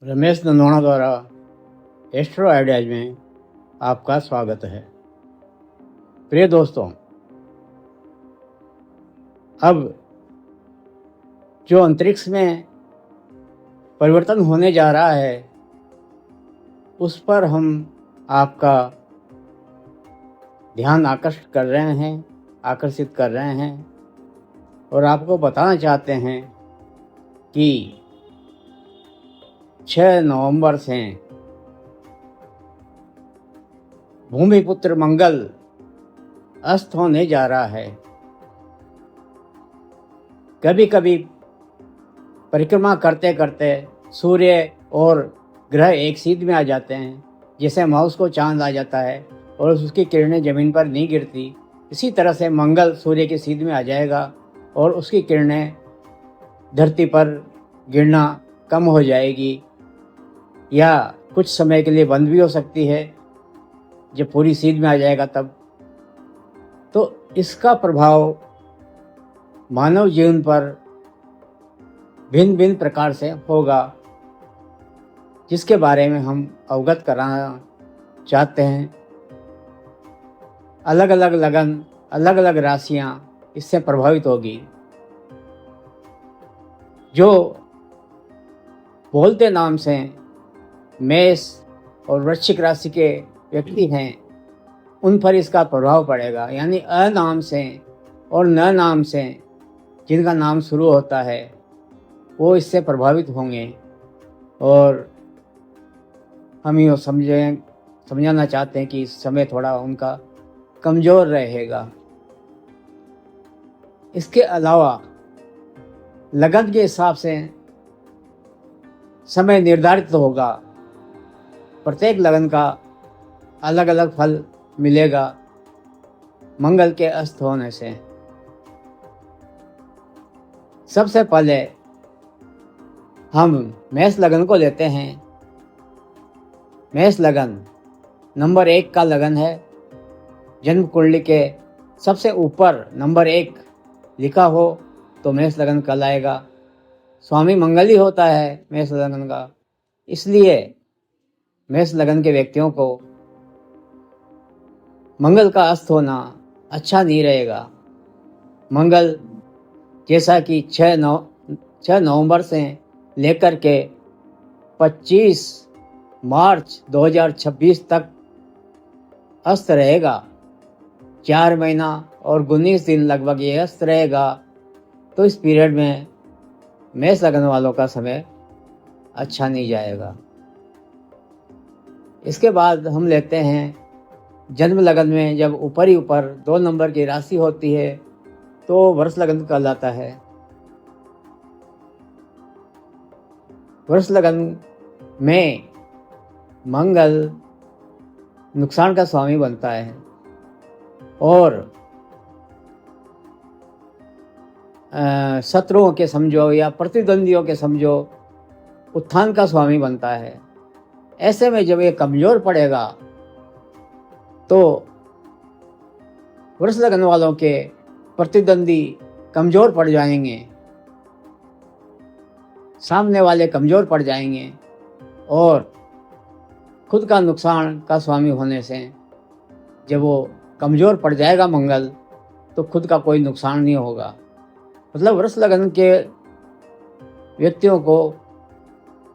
रमेश नंदोणा द्वारा astro ideas में आपका स्वागत है। प्रिय दोस्तों, अब जो अंतरिक्ष में परिवर्तन होने जा रहा है उस पर हम आपका ध्यान आकर्षित कर रहे हैं और आपको बताना चाहते हैं कि 6 नवंबर से भूमिपुत्र मंगल अस्त होने जा रहा है। कभी कभी परिक्रमा करते करते सूर्य और ग्रह एक सीध में आ जाते हैं, जैसे माउस को चांद आ जाता है और उसकी किरणें जमीन पर नहीं गिरती। इसी तरह से मंगल सूर्य की सीध में आ जाएगा और उसकी किरणें धरती पर गिरना कम हो जाएगी या कुछ समय के लिए बंद भी हो सकती है। जब पूरी सीध में आ जाएगा तब तो इसका प्रभाव मानव जीवन पर भिन्न भिन्न प्रकार से होगा, जिसके बारे में हम अवगत कराना चाहते हैं। अलग अलग लगन, अलग अलग राशियां इससे प्रभावित होगी। जो बोलते नाम से मेष और वृश्चिक राशि के व्यक्ति हैं उन पर इसका प्रभाव पड़ेगा, यानी अ नाम से और न नाम से जिनका नाम शुरू होता है वो इससे प्रभावित होंगे। और हम ये समझाना चाहते हैं कि इस समय थोड़ा उनका कमज़ोर रहेगा। इसके अलावा लगन के हिसाब से समय निर्धारित होगा। प्रत्येक लगन का अलग अलग फल मिलेगा मंगल के अस्त होने से। सबसे पहले हम मेष लगन को लेते हैं। मेष लगन नंबर 1 का लगन है। जन्म कुंडली के सबसे ऊपर नंबर 1 लिखा हो तो मेष लगन कहलाएगा। स्वामी मंगल ही होता है मेष लगन का, इसलिए मेष लगन के व्यक्तियों को मंगल का अस्त होना अच्छा नहीं रहेगा। मंगल जैसा कि 6 नवंबर से लेकर के 25 मार्च 2026 तक अस्त रहेगा। 4 महीना और 19 दिन लगभग ये अस्त रहेगा। तो इस पीरियड में मेष लगन वालों का समय अच्छा नहीं जाएगा। इसके बाद हम लेते हैं जन्म लगन में जब ऊपर ही ऊपर 2 नंबर की राशि होती है तो वृष लगन कहलाता है। वृष लगन में मंगल नुकसान का स्वामी बनता है और शत्रुओं के समझो या प्रतिद्वंदियों के समझो उत्थान का स्वामी बनता है। ऐसे में जब ये कमजोर पड़ेगा तो वृष लगन वालों के प्रतिद्वंदी कमजोर पड़ जाएंगे, सामने वाले कमजोर पड़ जाएंगे और खुद का नुकसान का स्वामी होने से जब वो कमजोर पड़ जाएगा मंगल तो खुद का कोई नुकसान नहीं होगा। मतलब वृष लगन के व्यक्तियों को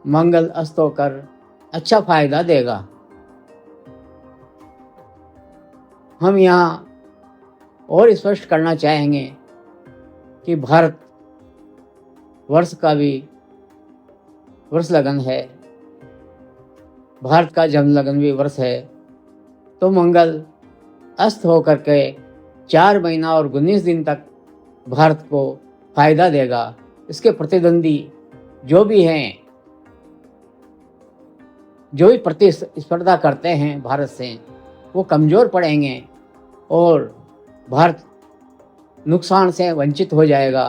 मंगल अस्त होकर अच्छा फायदा देगा। हम यहाँ और स्पष्ट करना चाहेंगे कि भारत वर्ष का भी वृष लगन है, भारत का जन्म लगन भी वर्ष है। तो मंगल अस्त होकर के 4 महीना और 19 दिन तक भारत को फायदा देगा। इसके प्रतिद्वंदी जो भी हैं, जो भी प्रतिस्पर्धा करते हैं भारत से, वो कमज़ोर पड़ेंगे और भारत नुकसान से वंचित हो जाएगा,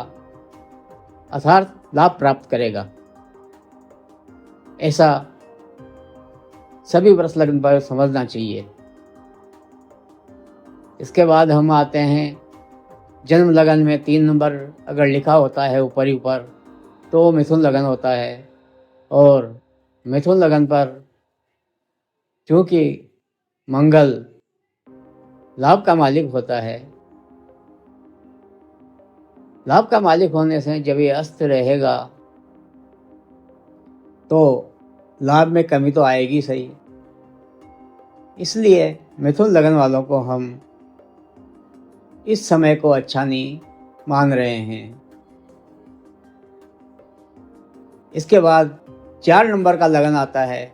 अर्थात लाभ प्राप्त करेगा। ऐसा सभी वृष लगन पर समझना चाहिए। इसके बाद हम आते हैं जन्म लगन में 3 नंबर अगर लिखा होता है ऊपर ही ऊपर तो मिथुन लगन होता है और मिथुन लगन पर चूँकि मंगल लाभ का मालिक होता है, लाभ का मालिक होने से जब ये अस्त रहेगा तो लाभ में कमी तो आएगी सही। इसलिए मिथुन लगन वालों को हम इस समय को अच्छा नहीं मान रहे हैं। इसके बाद 4 नंबर का लगन आता है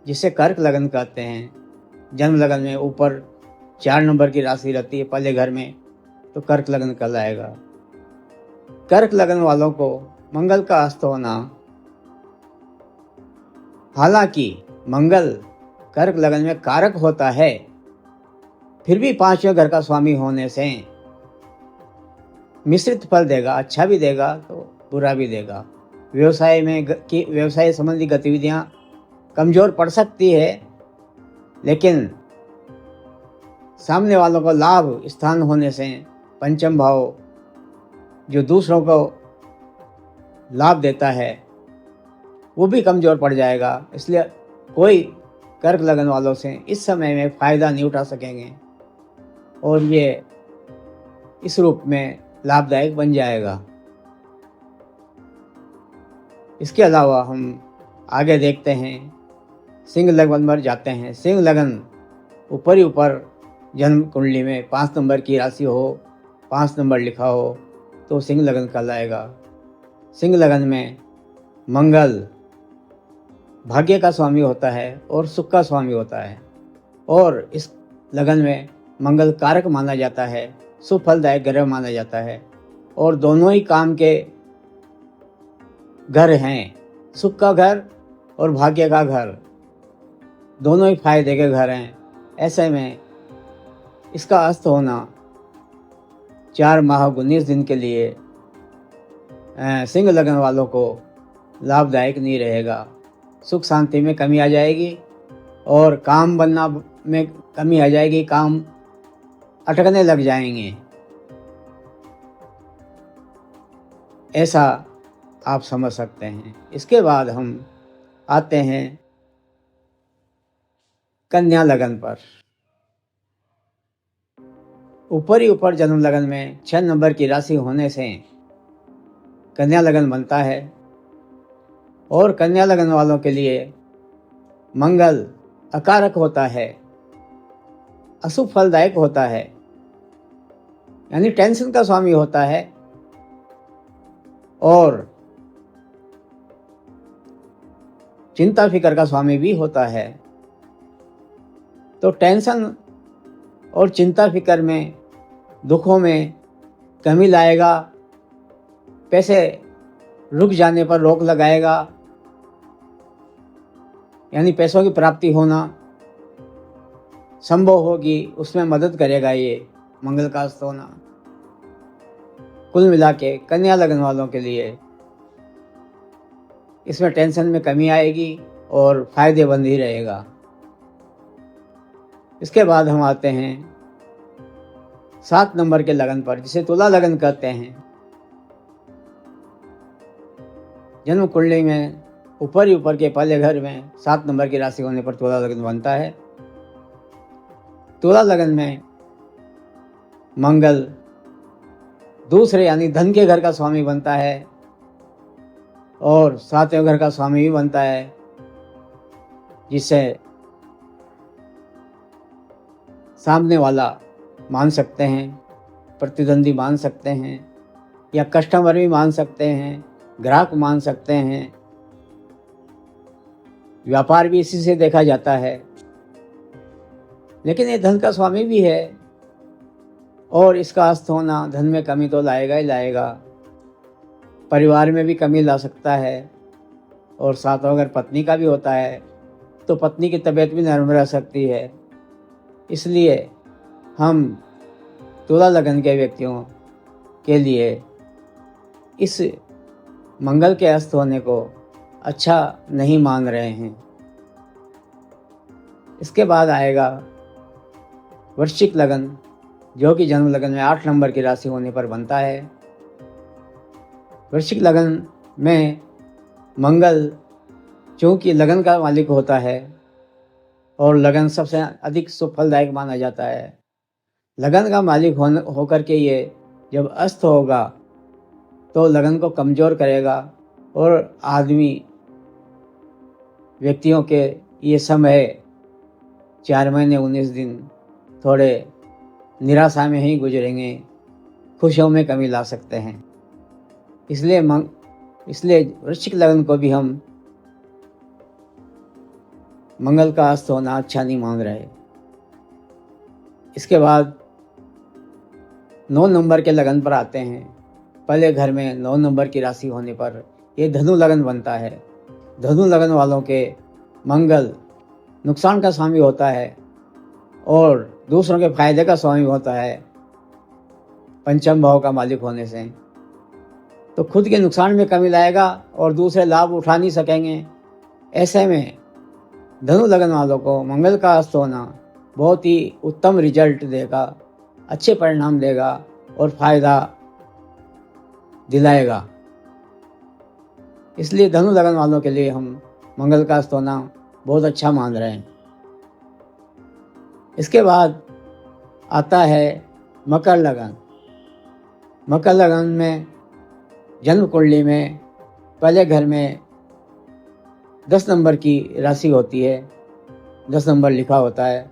जिसे कर्क लगन कहते हैं। जन्म लगन में ऊपर 4 नंबर की राशि रहती है पहले घर में, तो कर्क लगन कहलाएगा। कर्क लगन वालों को मंगल का अस्त होना, हालांकि मंगल कर्क लगन में कारक होता है, फिर भी 5वें घर का स्वामी होने से मिश्रित फल देगा, अच्छा भी देगा तो बुरा भी देगा। व्यवसाय संबंधी गतिविधियां कमजोर पड़ सकती है, लेकिन सामने वालों को लाभ स्थान होने से पंचम भाव जो दूसरों को लाभ देता है वो भी कमजोर पड़ जाएगा। इसलिए कोई कर्क लगन वालों से इस समय में फायदा नहीं उठा सकेंगे और ये इस रूप में लाभदायक बन जाएगा। इसके अलावा हम आगे देखते हैं, सिंह लगन पर जाते हैं। सिंह लगन ऊपर ही ऊपर जन्म कुंडली में 5 नंबर की राशि हो, 5 नंबर लिखा हो तो सिंह लगन कहलाएगा। सिंह लगन में मंगल भाग्य का स्वामी होता है और सुख का स्वामी होता है, और इस लगन में मंगल कारक माना जाता है, सुफलदायक ग्रह माना जाता है, और दोनों ही काम के घर हैं। सुख का घर और भाग्य का घर दोनों ही फायदे के घर हैं। ऐसे में इसका अस्त होना 4 माह 19 दिन के लिए सिंह लगन वालों को लाभदायक नहीं रहेगा। सुख शांति में कमी आ जाएगी और काम बनना में कमी आ जाएगी, काम अटकने लग जाएंगे, ऐसा आप समझ सकते हैं। इसके बाद हम आते हैं कन्या लगन पर। ऊपर ही ऊपर जन्म लगन में 6 नंबर की राशि होने से कन्या लगन बनता है, और कन्या लगन वालों के लिए मंगल अकारक होता है, अशुभ फलदायक होता है, यानी टेंशन का स्वामी होता है, और चिंता फिकर का स्वामी भी होता है। तो टेंशन और चिंता फिकर में, दुखों में कमी लाएगा, पैसे रुक जाने पर रोक लगाएगा, यानी पैसों की प्राप्ति होना संभव होगी, उसमें मदद करेगा ये मंगल का अस्त होना। कुल मिला के कन्या लगन वालों के लिए इसमें टेंशन में कमी आएगी और फायदेमंद ही रहेगा। इसके बाद हम आते हैं 7 नंबर के लगन पर, जिसे तुला लगन कहते हैं। जन्म कुंडली में ऊपर ही ऊपर के पहले घर में 7 नंबर की राशि होने पर तुला लगन बनता है। तुला लगन में मंगल दूसरे यानी धन के घर का स्वामी बनता है और 7वें घर का स्वामी भी बनता है, जिसे सामने वाला मान सकते हैं, प्रतिद्वंदी मान सकते हैं, या कस्टमर भी मान सकते हैं, ग्राहक मान सकते हैं। व्यापार भी इसी से देखा जाता है। लेकिन ये धन का स्वामी भी है और इसका अस्त होना धन में कमी तो लाएगा ही लाएगा, परिवार में भी कमी ला सकता है, और साथ अगर पत्नी का भी होता है तो पत्नी की तबीयत भी नरम रह सकती है। इसलिए हम तुला लगन के व्यक्तियों के लिए इस मंगल के अस्त होने को अच्छा नहीं मान रहे हैं। इसके बाद आएगा वृश्चिक लगन, जो कि जन्म लगन में 8 नंबर की राशि होने पर बनता है। वृश्चिक लगन में मंगल चूँकि लगन का मालिक होता है और लगन सबसे अधिक फलदायक माना जाता है। लगन का मालिक होकर के ये जब अस्त होगा तो लगन को कमज़ोर करेगा और व्यक्तियों के ये समय 4 महीने 19 दिन थोड़े निराशा में ही गुजरेंगे, खुशियों में कमी ला सकते हैं। इसलिए वृश्चिक लगन को भी हम मंगल का अस्त होना अच्छा नहीं मान रहे। इसके बाद 9 नंबर के लगन पर आते हैं। पहले घर में 9 नंबर की राशि होने पर ये धनु लगन बनता है। धनु लगन वालों के मंगल नुकसान का स्वामी होता है और दूसरों के फायदे का स्वामी होता है पंचम भाव का मालिक होने से। तो खुद के नुकसान में कमी लाएगा और दूसरे लाभ उठा नहीं सकेंगे। ऐसे में धनु लगन वालों को मंगल का अस्त होना बहुत ही उत्तम रिजल्ट देगा, अच्छे परिणाम देगा और फायदा दिलाएगा। इसलिए धनु लगन वालों के लिए हम मंगल का अस्त होना बहुत अच्छा मान रहे हैं। इसके बाद आता है मकर लगन। मकर लगन में जन्म कुंडली में पहले घर में 10 नंबर की राशि होती है, 10 नंबर लिखा होता है,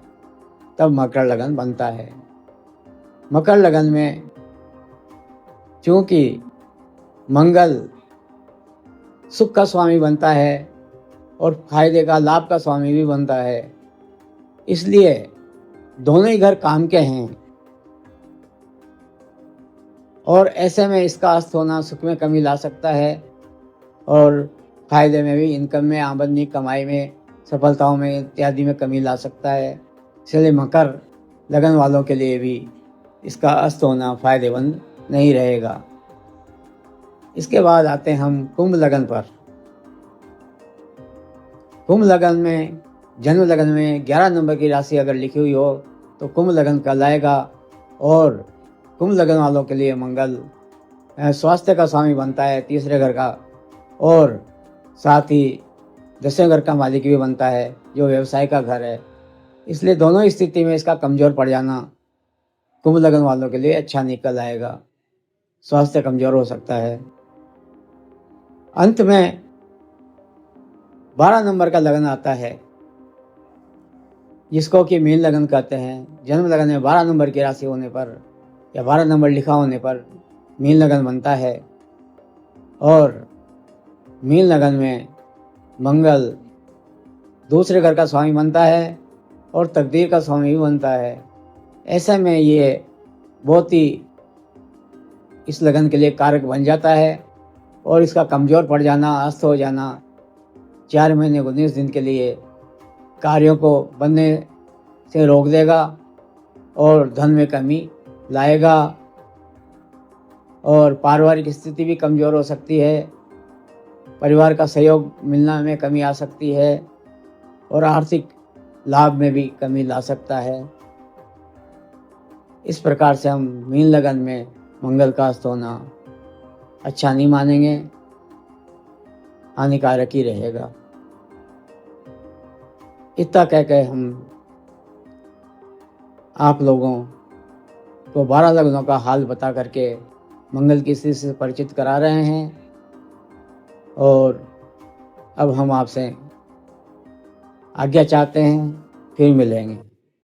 तब मकर लगन बनता है। मकर लगन में चूँकि मंगल सुख का स्वामी बनता है और फायदे का लाभ का स्वामी भी बनता है, इसलिए दोनों ही घर काम के हैं और ऐसे में इसका अस्त होना सुख में कमी ला सकता है और फायदे में भी, इनकम में, आमदनी कमाई में, सफलताओं में इत्यादि में कमी ला सकता है। इसलिए मकर लगन वालों के लिए भी इसका अस्त होना फायदेमंद नहीं रहेगा। इसके बाद आते हैं हम कुंभ लगन पर। कुंभ लगन में जन्म लगन में 11 नंबर की राशि अगर लिखी हुई हो तो कुंभ लगन कहलाएगा और कुंभ लगन वालों के लिए मंगल स्वास्थ्य का स्वामी बनता है, तीसरे घर का, और साथ ही 10वें घर का मालिक भी बनता है जो व्यवसाय का घर है। इसलिए दोनों स्थिति में इसका कमज़ोर पड़ जाना कुंभ लगन वालों के लिए अच्छा निकल आएगा, स्वास्थ्य कमज़ोर हो सकता है। अंत में 12 नंबर का लगन आता है जिसको कि मीन लगन कहते हैं। जन्म लगन में 12 नंबर की राशि होने पर या 12 नंबर लिखा होने पर मीन लगन बनता है और मीन लगन में मंगल दूसरे घर का स्वामी बनता है और तकदीर का स्वामी भी बनता है। ऐसे में ये बहुत ही इस लगन के लिए कारक बन जाता है और इसका कमज़ोर पड़ जाना, अस्त हो जाना 4 महीने 19 दिन के लिए कार्यों को बनने से रोक देगा और धन में कमी लाएगा और पारिवारिक स्थिति भी कमज़ोर हो सकती है, परिवार का सहयोग मिलना में कमी आ सकती है और आर्थिक लाभ में भी कमी ला सकता है। इस प्रकार से हम मीन लगन में मंगल का अस्त होना अच्छा नहीं मानेंगे, हानिकारक ही रहेगा। इतना कह के हम आप लोगों को 12 लगनों का हाल बता करके मंगल की स्थिति से परिचित करा रहे हैं और अब हम आपसे आज्ञा चाहते हैं, फिर मिलेंगे।